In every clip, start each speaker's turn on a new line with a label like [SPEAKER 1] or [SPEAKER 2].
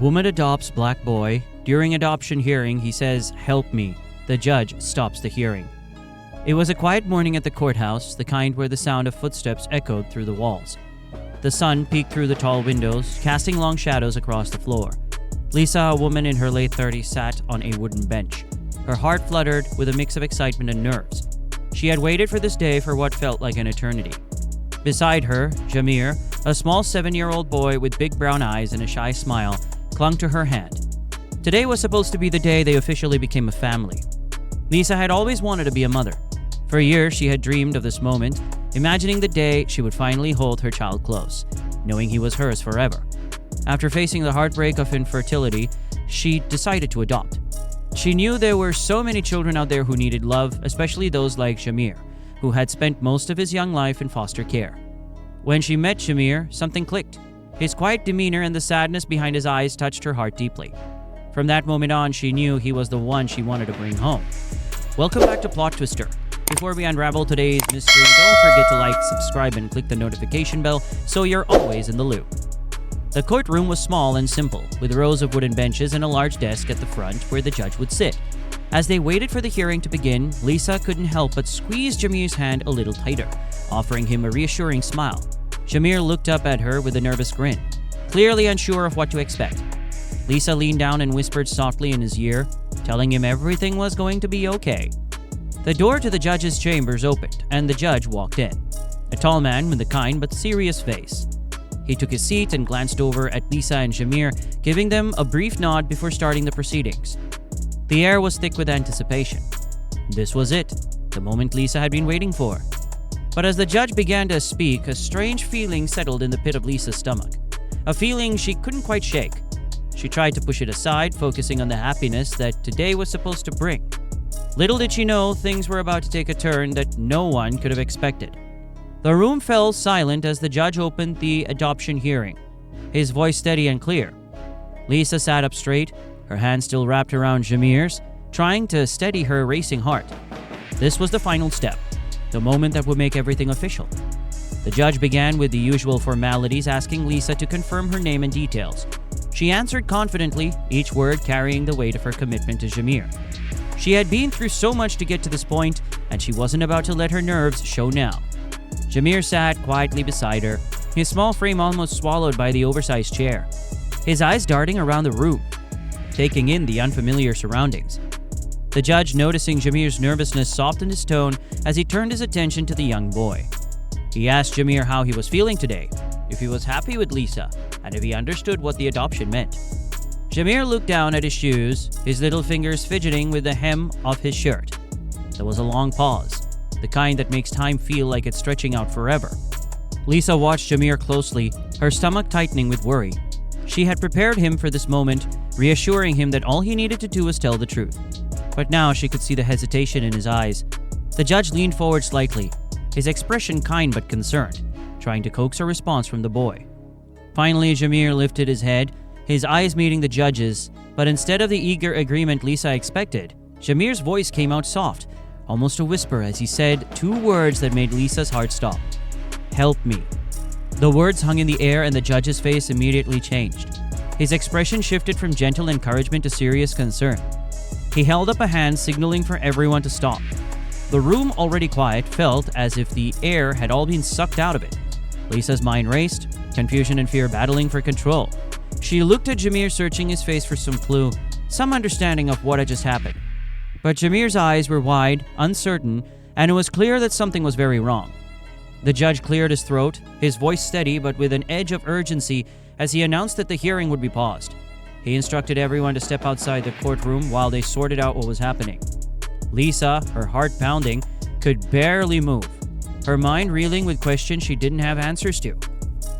[SPEAKER 1] Woman adopts black boy. During adoption hearing, he says, "Help me." The judge stops the hearing. It was a quiet morning at the courthouse, the kind where the sound of footsteps echoed through the walls. The sun peeked through the tall windows, casting long shadows across the floor. Lisa, a woman in her late 30s, sat on a wooden bench. Her heart fluttered with a mix of excitement and nerves. She had waited for this day for what felt like an eternity. Beside her, Jamir, a small 7-year-old boy with big brown eyes and a shy smile, clung to her hand. Today was supposed to be the day they officially became a family. Lisa had always wanted to be a mother. For years, she had dreamed of this moment, imagining the day she would finally hold her child close, knowing he was hers forever. After facing the heartbreak of infertility, she decided to adopt. She knew there were so many children out there who needed love, especially those like Jamir, who had spent most of his young life in foster care. When she met Jamir, something clicked. His quiet demeanor and the sadness behind his eyes touched her heart deeply. From that moment on, she knew he was the one she wanted to bring home. Welcome back to PlotTwister. Before we unravel today's mystery, don't forget to like, subscribe, and click the notification bell so you're always in the loop. The courtroom was small and simple, with rows of wooden benches and a large desk at the front where the judge would sit. As they waited for the hearing to begin, Lisa couldn't help but squeeze Jamir's hand a little tighter, offering him a reassuring smile. Jamir looked up at her with a nervous grin, clearly unsure of what to expect. Lisa leaned down and whispered softly in his ear, telling him everything was going to be okay. The door to the judge's chambers opened, and the judge walked in. A tall man with a kind but serious face. He took his seat and glanced over at Lisa and Jamir, giving them a brief nod before starting the proceedings. The air was thick with anticipation. This was it, the moment Lisa had been waiting for. But as the judge began to speak, a strange feeling settled in the pit of Lisa's stomach. A feeling she couldn't quite shake. She tried to push it aside, focusing on the happiness that today was supposed to bring. Little did she know things were about to take a turn that no one could have expected. The room fell silent as the judge opened the adoption hearing, his voice steady and clear. Lisa sat up straight, her hand still wrapped around Jamir's, trying to steady her racing heart. This was the final step, the moment that would make everything official. The judge began with the usual formalities, asking Lisa to confirm her name and details. She answered confidently, each word carrying the weight of her commitment to Jamir. She had been through so much to get to this point, and she wasn't about to let her nerves show now. Jamir sat quietly beside her, his small frame almost swallowed by the oversized chair, his eyes darting around the room, taking in the unfamiliar surroundings. The judge, noticing Jamir's nervousness, softened his tone as he turned his attention to the young boy. He asked Jamir how he was feeling today, if he was happy with Lisa, and if he understood what the adoption meant. Jamir looked down at his shoes, his little fingers fidgeting with the hem of his shirt. There was a long pause, the kind that makes time feel like it's stretching out forever. Lisa watched Jamir closely, her stomach tightening with worry. She had prepared him for this moment, reassuring him that all he needed to do was tell the truth. But now she could see the hesitation in his eyes. The judge leaned forward slightly, his expression kind but concerned, trying to coax a response from the boy. Finally, Jamir lifted his head, his eyes meeting the judge's, but instead of the eager agreement Lisa expected, Jamir's voice came out soft, almost a whisper, as he said 2 words that made Lisa's heart stop. "Help me." The words hung in the air and the judge's face immediately changed. His expression shifted from gentle encouragement to serious concern. He held up a hand, signaling for everyone to stop. The room, already quiet, felt as if the air had all been sucked out of it. Lisa's mind raced, confusion and fear battling for control. She looked at Jamir, searching his face for some clue, some understanding of what had just happened. But Jamir's eyes were wide, uncertain, and it was clear that something was very wrong. The judge cleared his throat, his voice steady but with an edge of urgency, as he announced that the hearing would be paused. He instructed everyone to step outside the courtroom while they sorted out what was happening. Lisa, her heart pounding, could barely move, her mind reeling with questions she didn't have answers to.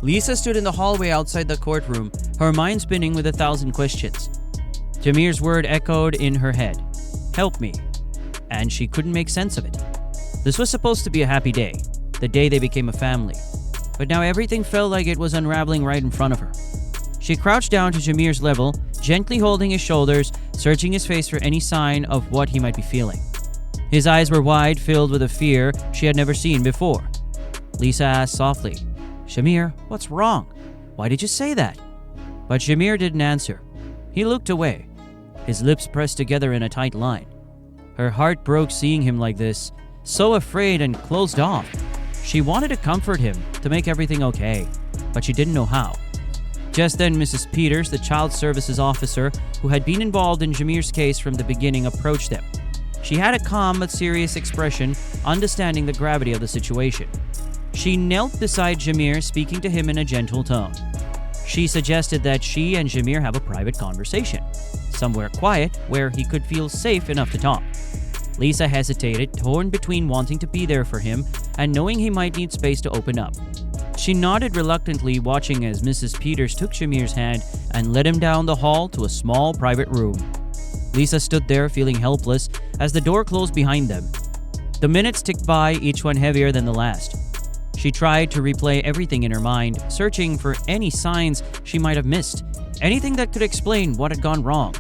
[SPEAKER 1] Lisa stood in the hallway outside the courtroom, her mind spinning with 1,000 questions. Jamir's word echoed in her head, "Help me," and she couldn't make sense of it. This was supposed to be a happy day, the day they became a family, but now everything felt like it was unraveling right in front of her. She crouched down to Jamir's level, gently holding his shoulders, searching his face for any sign of what he might be feeling. His eyes were wide, filled with a fear she had never seen before. Lisa asked softly, "Jamir, what's wrong? Why did you say that?" But Jameer didn't answer. He looked away, his lips pressed together in a tight line. Her heart broke seeing him like this, so afraid and closed off. She wanted to comfort him, to make everything okay, but she didn't know how. Just then, Mrs. Peters, the child services officer who had been involved in Jameer's case from the beginning, approached them. She had a calm but serious expression, understanding the gravity of the situation. She knelt beside Jameer, speaking to him in a gentle tone. She suggested that she and Jameer have a private conversation, somewhere quiet where he could feel safe enough to talk. Lisa hesitated, torn between wanting to be there for him and knowing he might need space to open up. She nodded reluctantly, watching as Mrs. Peters took Jameer's hand and led him down the hall to a small private room. Lisa stood there feeling helpless as the door closed behind them. The minutes ticked by, each one heavier than the last. She tried to replay everything in her mind, searching for any signs she might have missed, anything that could explain what had gone wrong.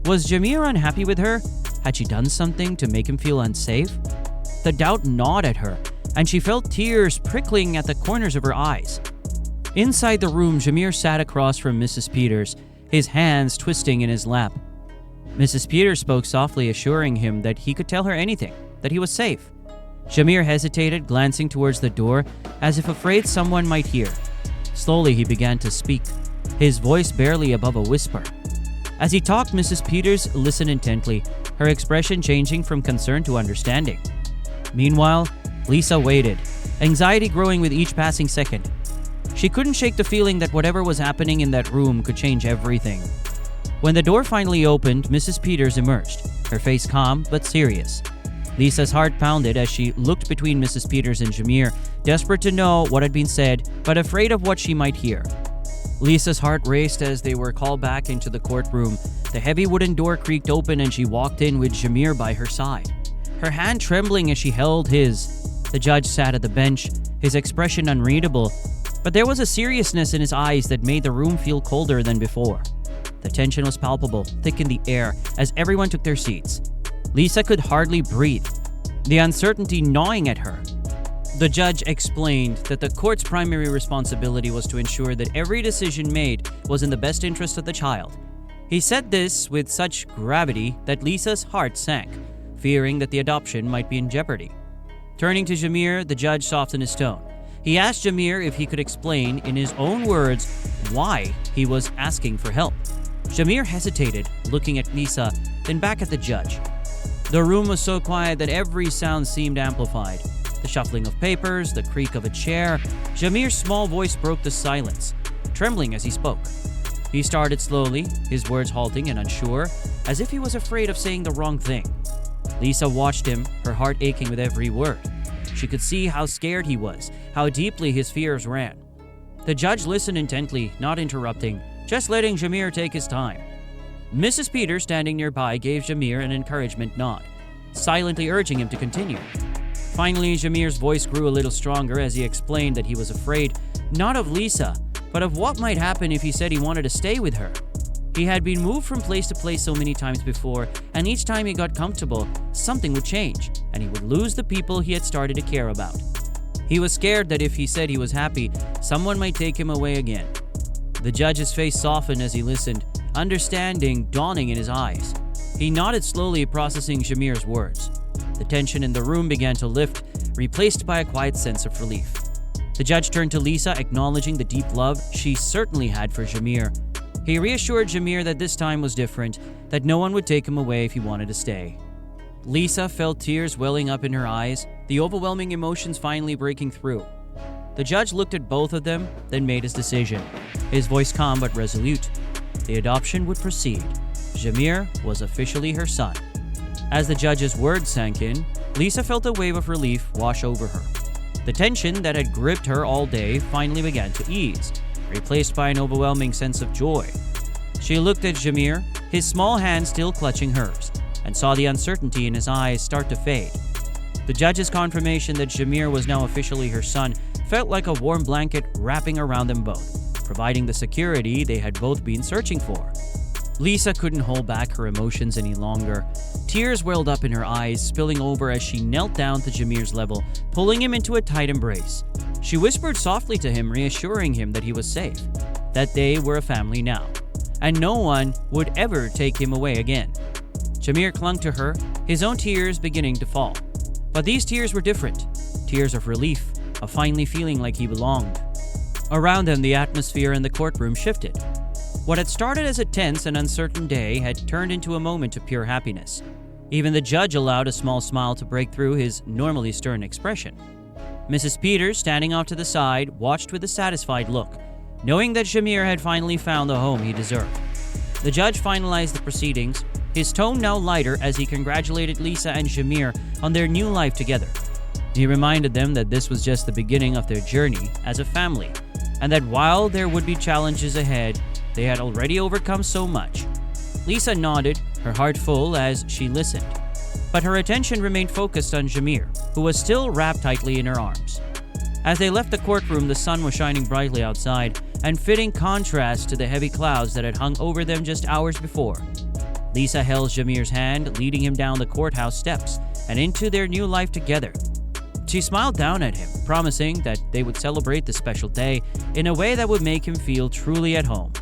[SPEAKER 1] Was Jameer unhappy with her? Had she done something to make him feel unsafe? The doubt gnawed at her, and she felt tears prickling at the corners of her eyes. Inside the room, Jameer sat across from Mrs. Peters, his hands twisting in his lap. Mrs. Peters spoke softly, assuring him that he could tell her anything, that he was safe. Jameer hesitated, glancing towards the door, as if afraid someone might hear. Slowly, he began to speak, his voice barely above a whisper. As he talked, Mrs. Peters listened intently, her expression changing from concern to understanding. Meanwhile, Lisa waited, anxiety growing with each passing second. She couldn't shake the feeling that whatever was happening in that room could change everything. When the door finally opened, Mrs. Peters emerged, her face calm but serious. Lisa's heart pounded as she looked between Mrs. Peters and Jameer, desperate to know what had been said, but afraid of what she might hear. Lisa's heart raced as they were called back into the courtroom. The heavy wooden door creaked open and she walked in with Jameer by her side, her hand trembling as she held his. The judge sat at the bench, his expression unreadable, but there was a seriousness in his eyes that made the room feel colder than before. The tension was palpable, thick in the air, as everyone took their seats. Lisa could hardly breathe, the uncertainty gnawing at her. The judge explained that the court's primary responsibility was to ensure that every decision made was in the best interest of the child. He said this with such gravity that Lisa's heart sank, fearing that the adoption might be in jeopardy. Turning to Jameer, the judge softened his tone. He asked Jameer if he could explain in his own words why he was asking for help. Jameer hesitated, looking at Lisa, then back at the judge. The room was so quiet that every sound seemed amplified. The shuffling of papers, the creak of a chair. Jameer's small voice broke the silence, trembling as he spoke. He started slowly, his words halting and unsure, as if he was afraid of saying the wrong thing. Lisa watched him, her heart aching with every word. She could see how scared he was, how deeply his fears ran. The judge listened intently, not interrupting, just letting Jameer take his time. Mrs. Peters, standing nearby, gave Jameer an encouragement nod, silently urging him to continue. Finally, Jameer's voice grew a little stronger as he explained that he was afraid, not of Lisa, but of what might happen if he said he wanted to stay with her. He had been moved from place to place so many times before, and each time he got comfortable, something would change, and he would lose the people he had started to care about. He was scared that if he said he was happy, someone might take him away again. The judge's face softened as he listened, understanding dawning in his eyes. He nodded slowly, processing Jameer's words. The tension in the room began to lift, replaced by a quiet sense of relief. The judge turned to Lisa, acknowledging the deep love she certainly had for Jameer. He reassured Jameer that this time was different, that no one would take him away if he wanted to stay. Lisa felt tears welling up in her eyes, the overwhelming emotions finally breaking through. The judge looked at both of them, then made his decision, his voice calm but resolute. The adoption would proceed. Jameer was officially her son. As the judge's words sank in, Lisa felt a wave of relief wash over her. The tension that had gripped her all day finally began to ease, replaced by an overwhelming sense of joy. She looked at Jameer, his small hand still clutching hers, and saw the uncertainty in his eyes start to fade. The judge's confirmation that Jameer was now officially her son felt like a warm blanket wrapping around them both, providing the security they had both been searching for. Lisa couldn't hold back her emotions any longer. Tears welled up in her eyes, spilling over as she knelt down to Jameer's level, pulling him into a tight embrace. She whispered softly to him, reassuring him that he was safe, that they were a family now. and no one would ever take him away again. Shamir clung to her, his own tears beginning to fall. But these tears were different. Tears of relief, of finally feeling like he belonged. Around them, the atmosphere in the courtroom shifted. What had started as a tense and uncertain day had turned into a moment of pure happiness. Even the judge allowed a small smile to break through his normally stern expression. Mrs. Peters, standing off to the side, watched with a satisfied look, knowing that Shamir had finally found the home he deserved. The judge finalized the proceedings, his tone now lighter as he congratulated Lisa and Shamir on their new life together. He reminded them that this was just the beginning of their journey as a family, and that while there would be challenges ahead, they had already overcome so much. Lisa nodded, her heart full as she listened, but her attention remained focused on Shamir, who was still wrapped tightly in her arms. As they left the courtroom, the sun was shining brightly outside, and fitting contrast to the heavy clouds that had hung over them just hours before. Lisa held Shamir's hand, leading him down the courthouse steps and into their new life together. She smiled down at him, promising that they would celebrate the special day in a way that would make him feel truly at home.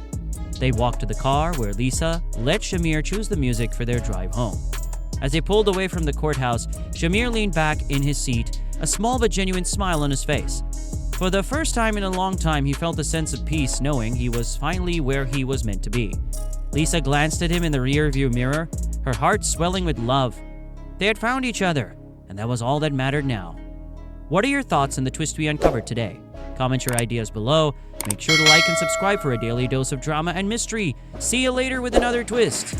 [SPEAKER 1] They walked to the car where Lisa let Shamir choose the music for their drive home. As they pulled away from the courthouse, Shamir leaned back in his seat, a small but genuine smile on his face. For the first time in a long time, he felt a sense of peace knowing he was finally where he was meant to be. Lisa glanced at him in the rearview mirror, her heart swelling with love. They had found each other, and that was all that mattered now. What are your thoughts on the twist we uncovered today? Comment your ideas below. Make sure to like and subscribe for a daily dose of drama and mystery. See you later with another twist.